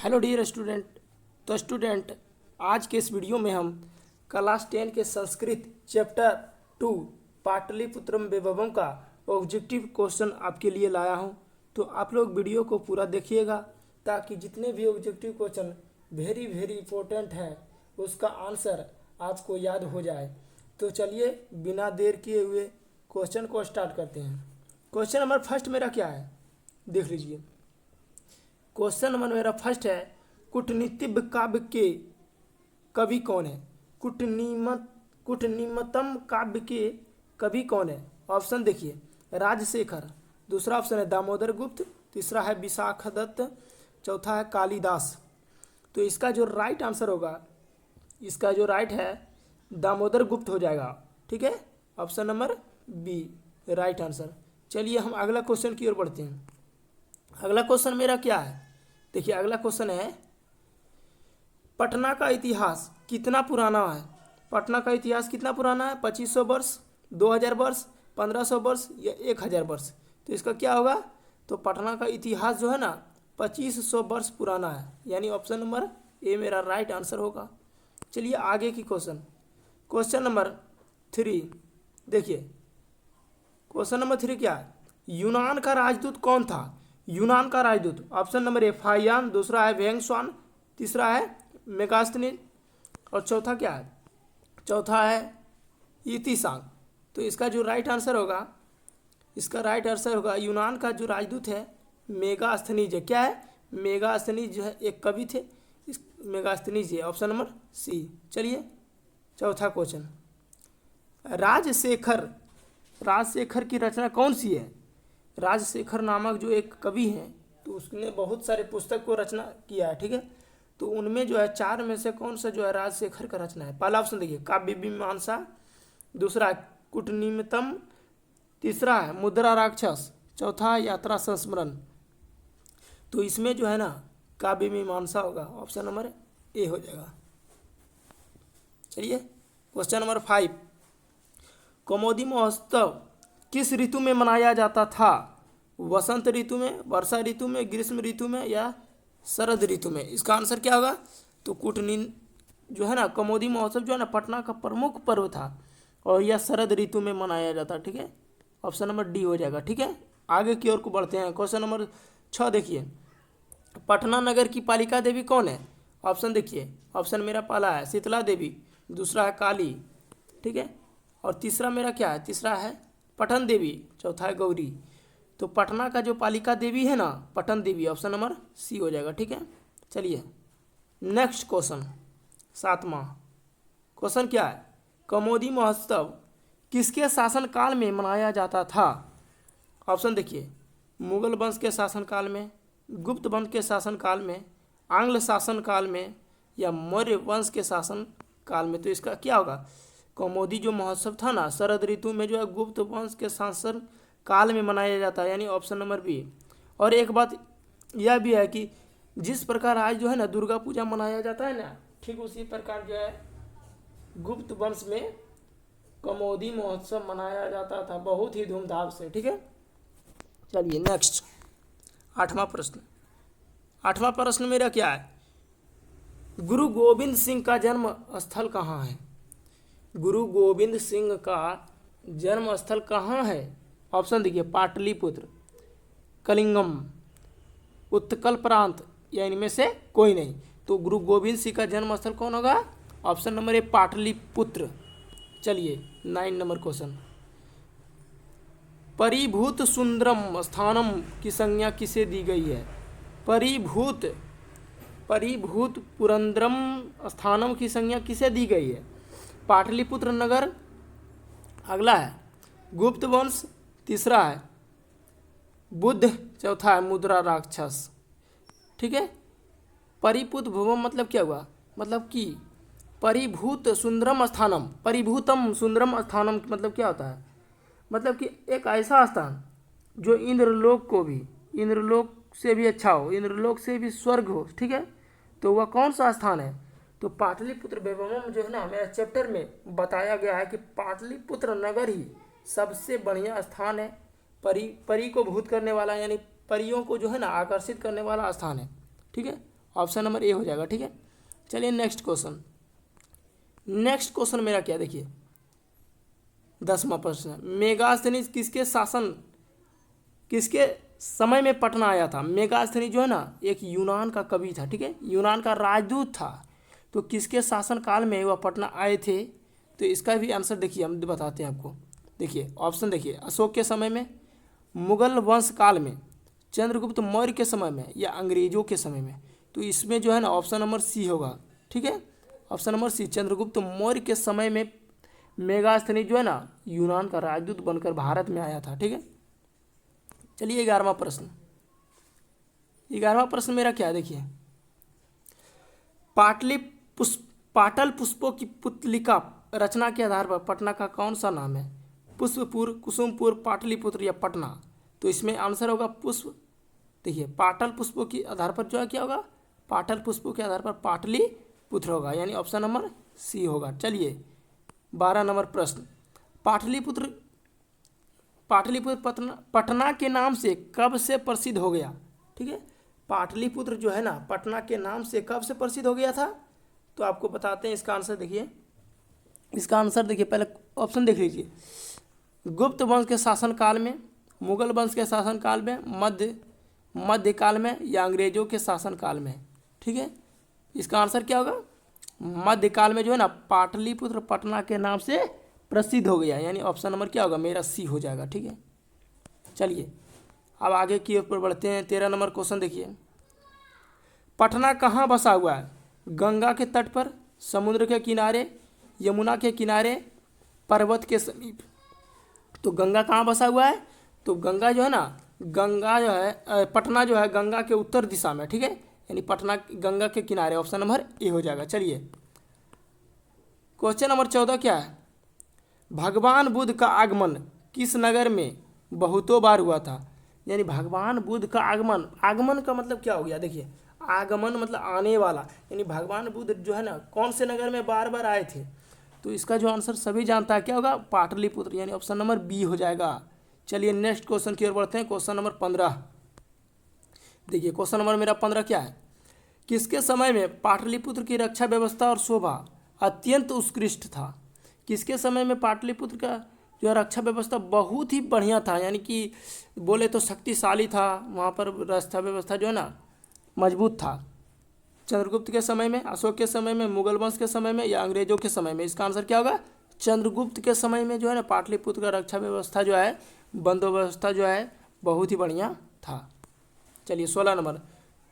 Hello dear student. तो student, आज के इस वीडियो में हम क्लास 10 के संस्कृत चैप्टर 2 पाटलिपुत्रम वैभवम का ऑब्जेक्टिव क्वेश्चन आपके लिए लाया हूं। तो आप लोग वीडियो को पूरा देखिएगा ताकि जितने भी objective question very very important है उसका आंसर आपको याद हो जाए। तो चलिए बिना देर किए हुए क्वेश्चन को स्टार्ट करते हैं। क्वेश्चन नंबर फर्स्ट मेरा क्या है, देख लीजिए। क्वेश्चन नंबर मेरा फर्स्ट है, कूटनीतिक काव्य के कवि कौन है? कूटनीमतम काव्य के कवि कौन है? ऑप्शन देखिए, राजशेखर, दूसरा ऑप्शन है दामोदर गुप्त, तीसरा है विशाखदत्त, चौथा है कालिदास। तो इसका जो राइट आंसर होगा, इसका जो राइट है दामोदर गुप्त हो जाएगा। ठीक है, option number B right answer. चलिए हम अगला क्वेश्चन की ओर बढ़ते हैं। अगला क्वेश्चन मेरा क्या है, देखिए अगला क्वेश्चन है, पटना का इतिहास कितना पुराना है? पटना का इतिहास कितना पुराना है? 2500 वर्ष, 2000 वर्ष, 1500 वर्ष या 1000 वर्ष? तो इसका क्या होगा? तो पटना का इतिहास जो है ना 2500 वर्ष पुराना है, यानी ऑप्शन नंबर ए मेरा राइट आंसर होगा। चलिए आगे की क्वेश्चन नंबर 3 देखिए। क्वेश्चन नंबर 3 क्या है? यूनान का राजदूत कौन था? यूनान का राजदूत, ऑप्शन नंबर ए फाहियान, दूसरा है वेंगस्वान, तीसरा है मेगास्थनीज और चौथा क्या है? चौथा है ईतीसांग। तो इसका जो राइट आंसर होगा, इसका राइट आंसर होगा यूनान का जो राजदूत है मेगास्थनीज है। क्या है? मेगास्थनीज जो है एक कवि थे, इस मेगास्थनीज है, ऑप्शन नंबर सी। चलिए चौथा क्वेश्चन, राजशेखर की रचना कौन सी है? राजशेखर नामक जो एक कवि हैं, तो उसने बहुत सारे पुस्तक को रचना किया है। ठीक है, तो उनमें जो है 4 में से कौन सा जो है राजशेखर का रचना है? पहला ऑप्शन देखिए काव्य मीमांसा, दूसरा है कूटनीमतम, तीसरा है मुद्रा राक्षस, चौथा है यात्रा संस्मरण। तो इसमें जो है ना काव्य मीमांसा होगा, ऑप्शन नंबर ए हो जाएगा। चलिए क्वेश्चन नंबर 5, कौमुदी महोत्सव किस ऋतु में मनाया जाता था? वसंत ऋतु में, वर्षा ऋतु में, ग्रीष्म ऋतु में या शरद ऋतु में? इसका आंसर क्या होगा? तो जो है ना कौमुदी महोत्सव जो है ना पटना का प्रमुख पर्व था और यह शरद ऋतु में मनाया जाता। ठीक है, ऑप्शन नंबर डी हो जाएगा। ठीक है, आगे की ओर को बढ़ते हैं। क्वेश्चन नंबर 6 देखिए, पटना नगर की पालिका देवी कौन है? ऑप्शन देखिए, ऑप्शन मेरा पहला है शीतला देवी, दूसरा है काली, ठीक है, और तीसरा मेरा क्या है? तीसरा है पटन देवी, चौथा है गौरी। तो पटना का जो पालिका देवी है ना पटन देवी, ऑप्शन नंबर सी हो जाएगा। ठीक है, चलिए नेक्स्ट क्वेश्चन 7वां क्वेश्चन क्या है, कौमुदी महोत्सव किसके शासनकाल में मनाया जाता था? ऑप्शन देखिए, मुगल वंश के शासनकाल में, गुप्त वंश के शासनकाल में, आंग्ल शासनकाल में या मौर्य वंश के शासनकाल में? तो इसका क्या होगा? कौमुदी जो महोत्सव था ना शरद ऋतु में जो है गुप्त वंश के शासन काल में मनाया जाता है, यानी ऑप्शन नंबर बी। और एक बात यह भी है कि जिस प्रकार आज जो है ना दुर्गा पूजा मनाया जाता है ना, ठीक उसी प्रकार जो है गुप्त वंश में कौमुदी महोत्सव मनाया जाता था बहुत ही धूमधाम से। ठीक है, चलिए नेक्स्ट 8वां प्रश्न। 8वां प्रश्न मेरा क्या है, गुरु गोविंद सिंह का जन्म स्थल कहाँ है? गुरु गोविंद सिंह का जन्म स्थल कहाँ है? ऑप्शन देखिए, पाटलिपुत्र, कलिंगम, उत्कल प्रांत या इनमें से कोई नहीं। तो गुरु गोविंद सिंह का जन्म स्थल कौन होगा? Option number A Pataliputra. चलिए 9 नंबर क्वेश्चन, परिभूत सुंदरम स्थानम की संज्ञा किसे दी गई है? परिभूत पुरंदरम स्थानम की संज्ञा किसे दी गई है? पाटलिपुत्र नगर, अगला है गुप्त वंश, तीसरा है बुद्ध, चौथा है मुद्रा राक्षस। ठीक है, परिभूत भुवम मतलब क्या हुआ? मतलब कि परिभूत सुंदरम स्थानम, परिभूतम सुंदरम स्थानम मतलब क्या होता है? मतलब कि एक ऐसा स्थान जो इंद्रलोक को भी, इंद्रलोक से भी अच्छा हो, इंद्रलोक से भी स्वर्ग हो। ठीक है, तो वह कौन सा स्थान है? तो पाटलिपुत्र वैभवम जो है ना मेरा चैप्टर में बताया गया है कि पाटलिपुत्र नगर ही सबसे बढ़िया स्थान है, परी को भूत करने वाला, यानी परियों को जो है ना आकर्षित करने वाला स्थान है। ठीक है, ऑप्शन नंबर ए हो जाएगा। ठीक है, चलिए नेक्स्ट क्वेश्चन। नेक्स्ट क्वेश्चन मेरा क्या, देखिए 10वां प्रश्न, मेगास्थनीज किसके समय में पटना आया था। मेगास्थनी जो है ना एक यूनान का कवि था, ठीक है, यूनान का राजदूत था। तो किसके शासन काल में वह पटना आए थे, तो इसका भी आंसर देखिए हम बताते हैं आपको। देखिए ऑप्शन देखिए, अशोक के समय में, मुगल वंश काल में, चंद्रगुप्त मौर्य के समय में, या अंग्रेजों के समय में। तो इसमें जो है ना ऑप्शन नंबर सी होगा। ठीक है, option number C, Chandragupta Maurya के समय में मेगास्थनी जो है ना यूनान का राजदूत बनकर भारत में आया था। ठीक है, चलिए 11वां प्रश्न। 11वां प्रश्न मेरा क्या है, देखिए पाटल पुष्पों की पुतलिका रचना के आधार पर पटना का कौन सा नाम है। पुष्पपुर, कुसुमपुर, पाटलिपुत्र या पटना। तो इसमें आंसर होगा पुष्प। देखिए पाटल पुष्पों के आधार पर जो है क्या होगा, पाटल पुष्पों के आधार पर पाटलिपुत्र होगा, यानी ऑप्शन नंबर सी होगा। चलिए 12 नंबर प्रश्न, पाटलिपुत्र पटना के नाम से कब से प्रसिद्ध हो गया। ठीक है, पाटलिपुत्र जो है ना पटना के नाम से कब से प्रसिद्ध हो गया था, तो आपको बताते हैं इसका आंसर। देखिए इसका आंसर देखिए, पहले ऑप्शन देख लीजिए, गुप्त वंश के शासनकाल में, मुगल वंश के शासनकाल में, मध्यकाल में, या अंग्रेजों के शासनकाल में। ठीक है, इसका आंसर क्या होगा, मध्यकाल में जो है ना पाटलिपुत्र पटना के नाम से प्रसिद्ध हो गया, यानी ऑप्शन नंबर क्या होगा, मेरा सी हो जाएगा। ठीक है, चलिए अब आगे की ओर बढ़ते हैं। 13 नंबर क्वेश्चन देखिए, पटना कहाँ बसा हुआ है। गंगा के तट पर, समुद्र के किनारे, यमुना के किनारे, पर्वत के समीप। तो गंगा कहाँ बसा हुआ है, तो गंगा जो है ना, गंगा जो है पटना जो है गंगा के उत्तर दिशा में। ठीक है, यानी पटना गंगा के किनारे, ऑप्शन नंबर ए हो जाएगा। चलिए क्वेश्चन नंबर 14 क्या है, भगवान बुद्ध का आगमन किस नगर में बहुतों बार हुआ था। यानी भगवान बुद्ध का आगमन, आगमन का मतलब क्या हो गया, देखिए आगमन मतलब आने वाला, यानी भगवान बुद्ध जो है ना कौन से नगर में बार बार आए थे। तो इसका जो आंसर सभी जानता है क्या होगा, पाटलिपुत्र, यानी ऑप्शन नंबर बी हो जाएगा। चलिए नेक्स्ट क्वेश्चन की ओर बढ़ते हैं। क्वेश्चन नंबर 15, देखिए क्वेश्चन नंबर मेरा 15 क्या है, किसके समय में पाटलिपुत्र की रक्षा व्यवस्था और शोभा अत्यंत उत्कृष्ट था। किसके समय में पाटलिपुत्र का जो है रक्षा व्यवस्था बहुत ही बढ़िया था, यानी कि बोले तो शक्तिशाली था, वहाँ पर रक्षा व्यवस्था जो है ना मजबूत था। चंद्रगुप्त के समय में, अशोक के समय में, मुगल वंश के समय में, या अंग्रेजों के समय में। इसका आंसर क्या होगा, चंद्रगुप्त के समय में जो है ना पाटलिपुत्र का रक्षा व्यवस्था जो है, बंदोबस्ता जो है बहुत ही बढ़िया था। चलिए 16 नंबर,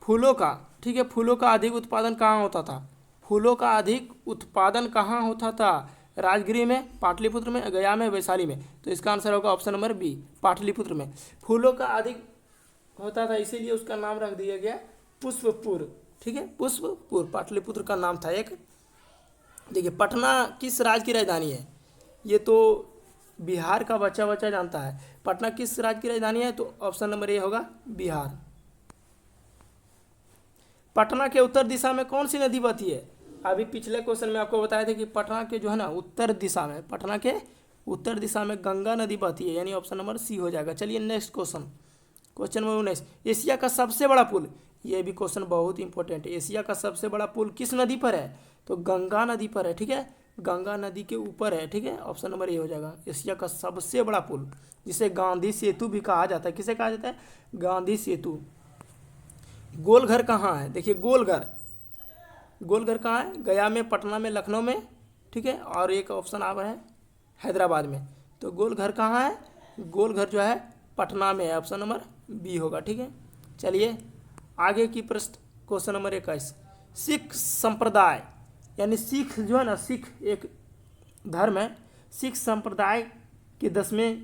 फूलों का, ठीक है, फूलों का अधिक उत्पादन कहाँ होता था। फूलों का अधिक उत्पादन कहाँ होता था, राजगीर में, पाटलिपुत्र में, गया में, वैशाली में। तो इसका आंसर होगा ऑप्शन नंबर बी, पाटलिपुत्र में फूलों का अधिक होता था, इसीलिए उसका नाम रख दिया गया पुष्पपुर। ठीक है, पुष्पपुर पाटलिपुत्र का नाम था एक। देखिए पटना किस राज्य की राजधानी है, ये तो बिहार का बच्चा जानता है। पटना किस राज्य की राजधानी है, तो ऑप्शन नंबर ए होगा बिहार। पटना के उत्तर दिशा में कौन सी नदी बहती है। अभी पिछले क्वेश्चन में आपको बताया था कि पटना के जो है ना उत्तर दिशा में, पटना के उत्तर दिशा में गंगा नदी बहती है, यानी ऑप्शन नंबर सी हो जाएगा। चलिए next question, question number 19, Asia का सबसे बड़ा पुल, ये भी क्वेश्चन बहुत इंपॉर्टेंट है। एशिया का सबसे बड़ा पुल किस नदी पर है, तो गंगा नदी पर है। ठीक है, गंगा नदी के ऊपर है। ठीक है, ऑप्शन नंबर ए हो जाएगा, एशिया का सबसे बड़ा पुल, जिसे गांधी सेतु भी कहा जाता है। किसे कहा जाता है, गांधी सेतु। गोलघर कहाँ है, देखिए गोलघर कहाँ है, गया में, पटना में, लखनऊ में। ठीक है, और एक ऑप्शन आ रहा है हैदराबाद में। तो गोलघर कहाँ है, गोलघर जो है पटना में है, ऑप्शन नंबर बी होगा। ठीक है, चलिए आगे की प्रश्न, क्वेश्चन नंबर 21, सिख संप्रदाय, यानी सिख जो है ना, सिख एक धर्म है, सिख संप्रदाय के 10वें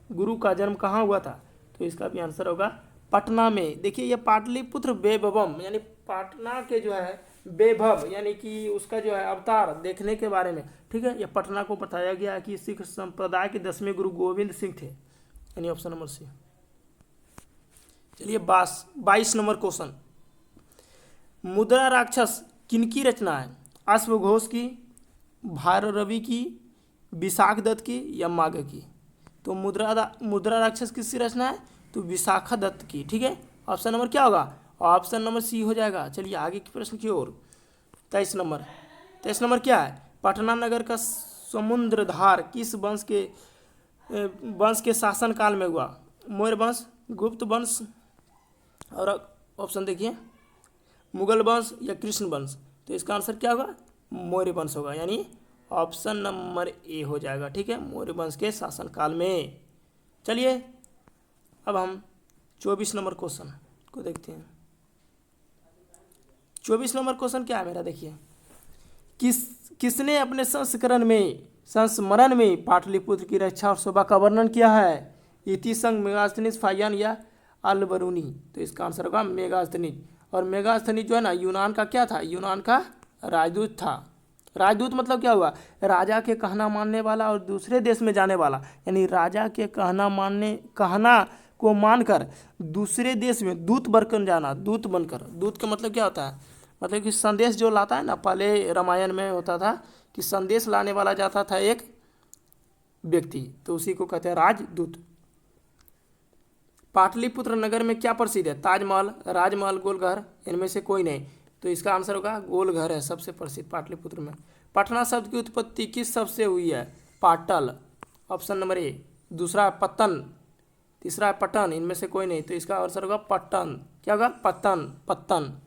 गुरु का जन्म कहाँ हुआ था। तो इसका भी आंसर होगा पटना में। देखिए ये पाटलिपुत्र वैभवम, यानी पटना के जो है वैभव, यानी कि उसका जो है अवतार देखने के बारे में। ठीक है, ये पटना को बताया गया है कि सिख संप्रदाय के 10वें गुरु गोविंद सिंह थे, यानी ऑप्शन नंबर सी। चलिए 22 नंबर क्वेश्चन, मुद्रा राक्षस किनकी रचना है, अश्वघोष की, भाररवि की, विशाखदत्त की, या माघ की। तो मुद्रा राक्षस किसकी रचना है, तो विशाखदत्त की। ठीक है, ऑप्शन नंबर क्या होगा, ऑप्शन नंबर सी हो जाएगा। चलिए आगे के प्रश्न की ओर। 23 नंबर क्या है? पटना नगर का समुद्रधार किस वंश के शासन काल में हुआ? मौर्य वंश, गुप्त वंश, और ऑप्शन देखिए मुगल वंश या कृष्ण वंश। तो इसका आंसर क्या होगा? मौर्य वंश होगा, यानी ऑप्शन नंबर ए हो जाएगा। ठीक है, मौर्य वंश के शासनकाल में। चलिए अब हम 24 नंबर क्वेश्चन को देखते हैं। 24 नंबर क्वेश्चन क्या है मेरा? देखिए, किसने अपने संस्मरण में पाटलिपुत्र की रक्षा और शोभा का वर्णन किया है? इति संग, मेगास्थनीज, फाहियान या अलबरूनी। तो इसका आंसर होगा मेगास्थनीज। और मेगास्थनीज जो है ना, यूनान का क्या था? यूनान का राजदूत था। राजदूत मतलब क्या हुआ? राजा के कहना मानने वाला और दूसरे देश में जाने वाला, यानी राजा के कहना को मानकर दूसरे देश में दूत बनकर जाना। दूत बनकर, दूत का मतलब क्या होता है? मतलब कि संदेश जो लाता है ना, पहले रामायण में होता था कि संदेश लाने वाला जाता था एक व्यक्ति, तो उसी को कहते हैं राजदूत। पाटलिपुत्र नगर में क्या प्रसिद्ध है? ताजमहल, राजमहल, गोलघर, इनमें से कोई नहीं। तो इसका आंसर होगा गोलघर है सबसे प्रसिद्ध पाटलिपुत्र में। पटना शब्द की उत्पत्ति किस शब्द से हुई है? पाटल, ऑप्शन नंबर ए। दूसरा है पत्तन, तीसरा है पटन, इनमें से कोई नहीं। तो इसका आंसर होगा पट्टन। क्या होगा? पत्तन।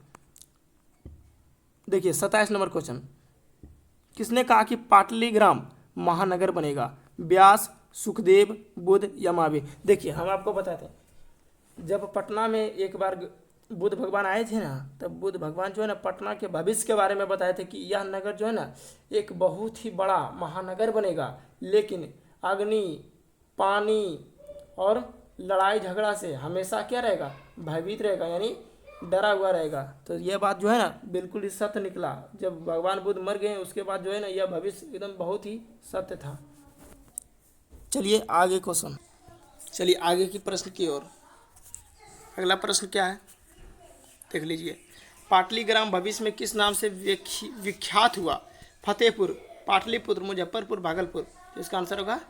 देखिए 27 नंबर क्वेश्चन, किसने कहा कि पाटलीग्राम महानगर बनेगा? व्यास, सुखदेव, बुद्ध या महावीर? देखिए हम आपको बताते हैं, जब पटना में एक बार बुद्ध भगवान आए थे ना, तब बुद्ध भगवान जो है ना पटना के भविष्य के बारे में बताए थे कि यह नगर जो है ना एक बहुत ही बड़ा महानगर बनेगा, लेकिन अग्नि, पानी और लड़ाई झगड़ा से हमेशा क्या रहेगा? भयभीत रहेगा, यानी डरा हुआ रहेगा। तो यह बात जो है ना बिल्कुल ही सत्य निकला। जब भगवान बुद्ध मर गए उसके बाद जो है ना यह भविष्य एकदम बहुत ही सत्य था। चलिए आगे क्वेश्चन, चलिए आगे की प्रश्न की ओर। अगला प्रश्न क्या है देख लीजिए। पाटलीग्राम भविष्य में किस नाम से विख्यात हुआ? फतेहपुर, पाटलिपुत्र, मुजफ्फरपुर, भागलपुर। तो इसका आंसर होगा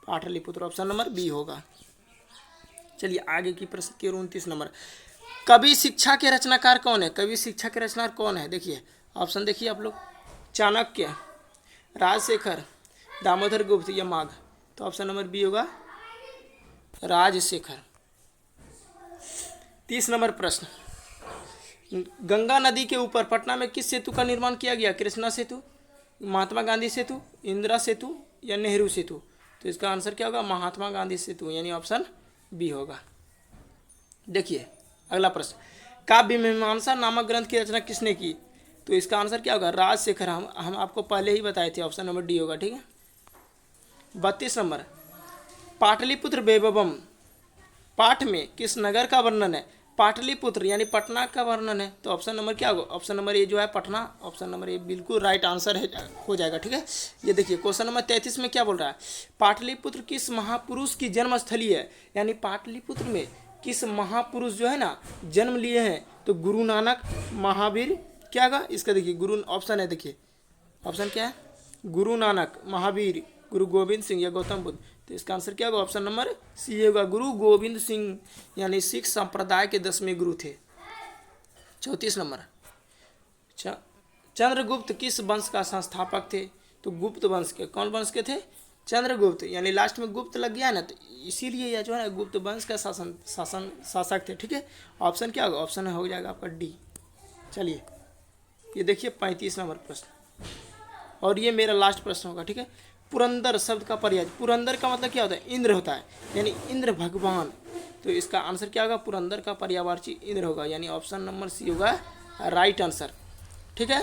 पाटलिपुत्र, ऑप्शन नंबर बी होगा। चलिए आगे की प्रश्न की ओर। 29 नंबर, कवि शिक्षा के रचनाकार कौन है? कवि शिक्षा के रचनाकार कौन है? देखिए ऑप्शन देखिए आप लोग, चाणक्य, राजशेखर, दामोदर गुप्त या माघ। तो ऑप्शन नंबर बी होगा राजशेखर। 30 नंबर प्रश्न, गंगा नदी के ऊपर पटना में किस सेतु का निर्माण किया गया? कृष्णा सेतु, महात्मा गांधी सेतु, इंदिरा सेतु या नेहरू सेतु? तो इसका आंसर क्या होगा? महात्मा गांधी सेतु, यानी ऑप्शन बी होगा। देखिए अगला प्रश्न, काव्य मीमांसा नामक ग्रंथ की रचना किसने की? तो इसका आंसर क्या होगा? राजशेखर। हम आपको पहले ही बताए थे, ऑप्शन नंबर डी होगा। ठीक है। 32 नंबर, पाटलिपुत्र वैभवम पाठ में किस नगर का वर्णन है? पाटलिपुत्र यानी पटना का वर्णन है। तो ऑप्शन नंबर क्या होगा? ऑप्शन नंबर ए जो है पटना, ऑप्शन नंबर ए बिल्कुल राइट आंसर हो जाएगा। ठीक है। ये देखिए क्वेश्चन नंबर 33 में क्या बोल रहा है? पाटलिपुत्र किस महापुरुष की जन्मस्थली है? यानी पाटलिपुत्र में किस महापुरुष जो है ना जन्म लिए हैं? तो गुरु नानक, महावीर, क्या होगा इसका? देखिए गुरु ऑप्शन है, देखिए ऑप्शन क्या है? गुरु नानक, महावीर, गुरु गोविंद सिंह या गौतम बुद्ध। तो इसका आंसर क्या होगा? ऑप्शन नंबर सी होगा, गुरु गोविंद सिंह, यानी सिख संप्रदाय के 10वें गुरु थे। 34 नंबर, चंद्रगुप्त किस वंश का संस्थापक थे? तो गुप्त वंश के। कौन वंश के थे? चंद्रगुप्त, यानी लास्ट में गुप्त लग गया ना, तो इसीलिए यह जो है ना गुप्त वंश का शासक थे। ठीक है। ऑप्शन क्या होगा? ऑप्शन हो जाएगा आपका डी। चलिए ये देखिए 35 नंबर प्रश्न, और ये मेरा लास्ट प्रश्न होगा। ठीक है। पुरंदर शब्द का पर्याय, पुरंदर का मतलब क्या होता है? इंद्र होता है, यानी इंद्र भगवान। तो इसका आंसर क्या होगा? पुरंदर का पर्यायवाची इंद्र होगा, यानी ऑप्शन नंबर सी होगा राइट आंसर। ठीक है।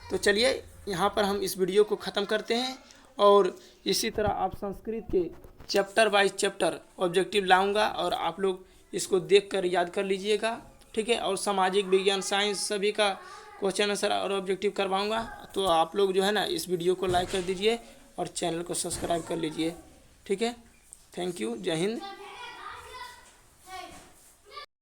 तो चलिए यहाँ पर हम इस वीडियो को ख़त्म करते हैं, और इसी तरह आप संस्कृत के चैप्टर बाय चैप्टर ऑब्जेक्टिव लाऊंगा, और आप लोग इसको देखकर याद कर लीजिएगा। ठीक है। और सामाजिक विज्ञान, साइंस सभी का क्वेश्चन आंसर और ऑब्जेक्टिव करवाऊंगा। तो आप लोग जो है ना इस वीडियो को लाइक कर दीजिए और चैनल को सब्सक्राइब कर लीजिए। ठीक है। Thank you. जय हिंद।